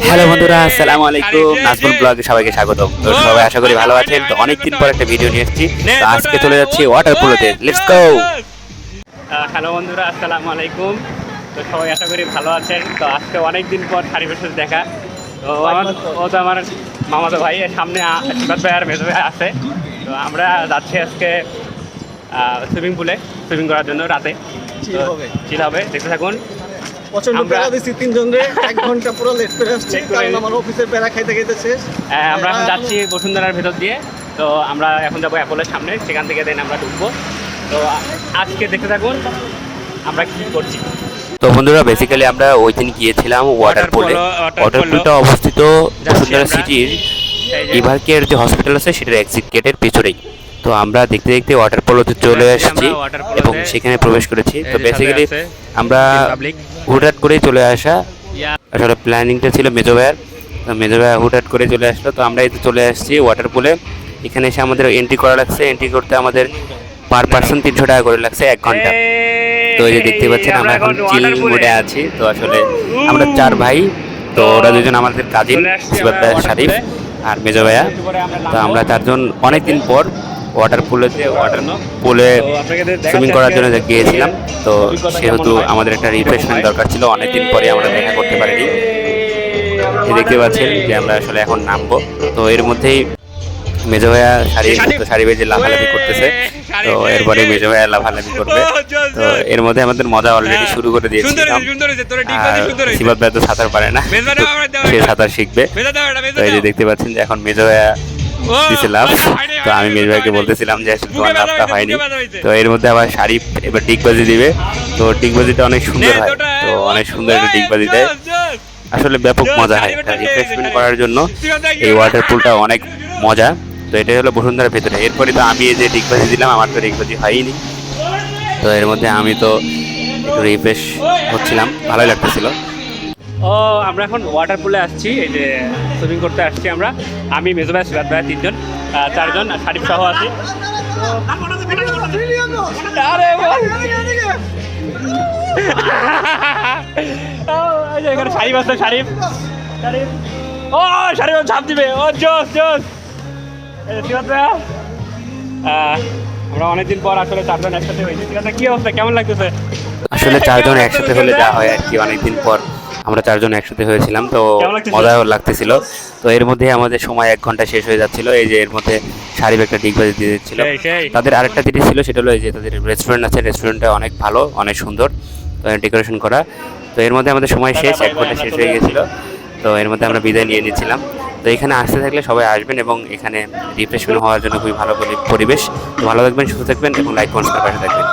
Hello বন্ধুরা, আসসালামু আলাইকুম। নাজমুল ব্লগে সবাইকে স্বাগতম। তো সবাই আশা করি ভালো আছেন। তো অনেকদিন পর একটা ভিডিও নিয়ে এসেছি। তো আজকে চলে যাচ্ছি ওয়াটার পুলোতে। Let's go. হ্যালো বন্ধুরা, আসসালামু আলাইকুম। তো সবাই আশা করি ভালো আছেন। তো আজকে অনেকদিন পর সারিফের সাথে দেখা। তো ও তো আমার মামাতো ভাই, সামনে সিবাত ভাই আর মেজো ভাই আছে। তো আমরা যাচ্ছি আজকে সুইমিং পুলে সুইমিং করার জন্য রাতে। চিল হবে, দেখতে থাকুন। প্রচন্ড প্যারা দিচ্ছি, তিনজন রে 1 ঘন্টা পুরো লেট করে আসছে, কারণ আমার অফিসের প্যারা খাইতে খাইতে শেষ। আমরা এখন যাচ্ছি বসুন্ধরার ভেতর দিয়ে। তো আমরা এখন যাবো অ্যাপলের সামনে, সেখান থেকে দেন আমরা ঢুকবো। তো আজকে দেখতে থাকুন আমরা কি করছি। তো বন্ধুরা, বেসিক্যালি আমরা ওই দিন গিয়েছিলাম ওয়াটার পুলে। ওয়াটার পুলটা অবস্থিত বসুন্ধরা সিটির ইভারকের যে হসপিটাল আছে সেটার এক্সিট গেটের পেছনেই। তো আমরা দেখতে দেখতে ওয়াটার পুলোতে চলে আসছি এবং সেখানে প্রবেশ করেছি। তো বেসিক্যালি আমরা হুটহাট করেই চলে আসা, আসলে প্ল্যানিংটা ছিল মেজো ভাইয়ের। তো মেজো ভাইয়া হুটহাট করে চলে আসলো। তো আমরা এই চলে আসছি ওয়াটার পুলে। এখানে এসে আমাদের এন্ট্রি করা লাগছে। এন্ট্রি করতে আমাদের পার পার্সন 300 টাকা করে লাগছে 1 ঘন্টা। তো এই যে দেখতে পাচ্ছেন আমরা এখন চিল মোডে আছি। তো আসলে আমরা 4 ভাই। তো ওরা দুজন আমাদের কাজিন, সিবাত ভাই, শারিফ আর মেজো ভাইয়া। তো আমরা 4 জন অনেকদিন পর ওয়াটার পুলে সুইমিং করার জন্য গিয়েছিলাম। তো সেহেতু আমাদের একটা রিফ্রেশমেন্ট দরকার ছিল, অনেকদিন পরে আমরা দেখা করতে পারিনি। দেখতে পাচ্ছেন যে আমরা আসলে এখন নামবো। তো এর মধ্যেই মেজো ভাইয়া শাড়ি বেজে লাফালাফি করতেছে। তো এরপরে মেজো ভাইয়া লাফালাফি করবে। তো এর মধ্যে আমাদের মজা অলরেডি শুরু করে দিয়েছিলাম। আর সিবাত ভাই তো সাঁতার পারে না, সে সাঁতার শিখবে। তো এই যে দেখতে পাচ্ছেন যে এখন মেজো ভাইয়া দিছে লাভ। তো আমি মেজো ভাইকে বলতেছিলাম যে আসলে তোমার লাভটা হয়নি। তো এর মধ্যে আবার শারিফ এবার ডিগবাজি দিবে। তো ডিগবাজিটা অনেক সুন্দর হয়। তো অনেক সুন্দর একটা ডিগবাজি দেয়। আসলে ব্যাপক মজা হয়। রিফ্রেশমেন্ট করার জন্য এই ওয়াটার পুলটা অনেক মজা। তো এটাই হলো বসুন্ধরার ভেতরে। এরপরে তো আমি এই যে ডিগবাজি দিলাম, আমার তো ডিগবাজি হয়নি। তো এর মধ্যে আমি তো একটু রিফ্রেশ হচ্ছিলাম, ভালোই লাগতেছিল। ও আমরা এখন ওয়াটার পুলে আসছি, এই যে সুইমিং করতে আসছি আমরা। আমি মেজো ভাই, সিবাত ভাই 3 জন, 4 জন আর শারিফ সহ আছি। এখানে শারিফ আছে, শারিফ ও শারিফ ঝাঁপ দিবে। ও জোস জোস। সিবাত ভাইয়া, আমরা অনেকদিন পর আসলে 4 জন একসাথে হয়েছি। কি অবস্থা, কেমন লাগতেছে? আসলে 4 জন একসাথে হলে যা হয় আর কি, অনেকদিন পর আমরা 4 জন একসাথে হয়েছিলাম। তো মজাও লাগতেছিল। তো এর মধ্যে আমাদের সময় 1 ঘন্টা শেষ হয়ে যাচ্ছিল। এই যে এর মধ্যে শারিফ একটা ডিগবাজি দিয়ে দিচ্ছিল। তাদের আরেকটা জিনিস ছিল, সেটা হলো এই যে তাদের রেস্টুরেন্ট আছে। রেস্টুরেন্টটা অনেক ভালো, অনেক সুন্দর, তো ডেকোরেশন করা। তো এর মধ্যে আমাদের সময় শেষ, 1 ঘন্টা শেষ হয়ে গেছিলো। তো এর মধ্যে আমরা বিদায় নিয়ে নিচ্ছিলাম। তো এখানে আসতে থাকলে সবাই আসবেন এবং এখানে রিফ্রেশমেন্ট হওয়ার জন্য খুবই ভালো পরিবেশ। তো ভালো থাকবেন, সুস্থ থাকবেন এবং লাইক কমেন্ট করে পাশে থাকবেন।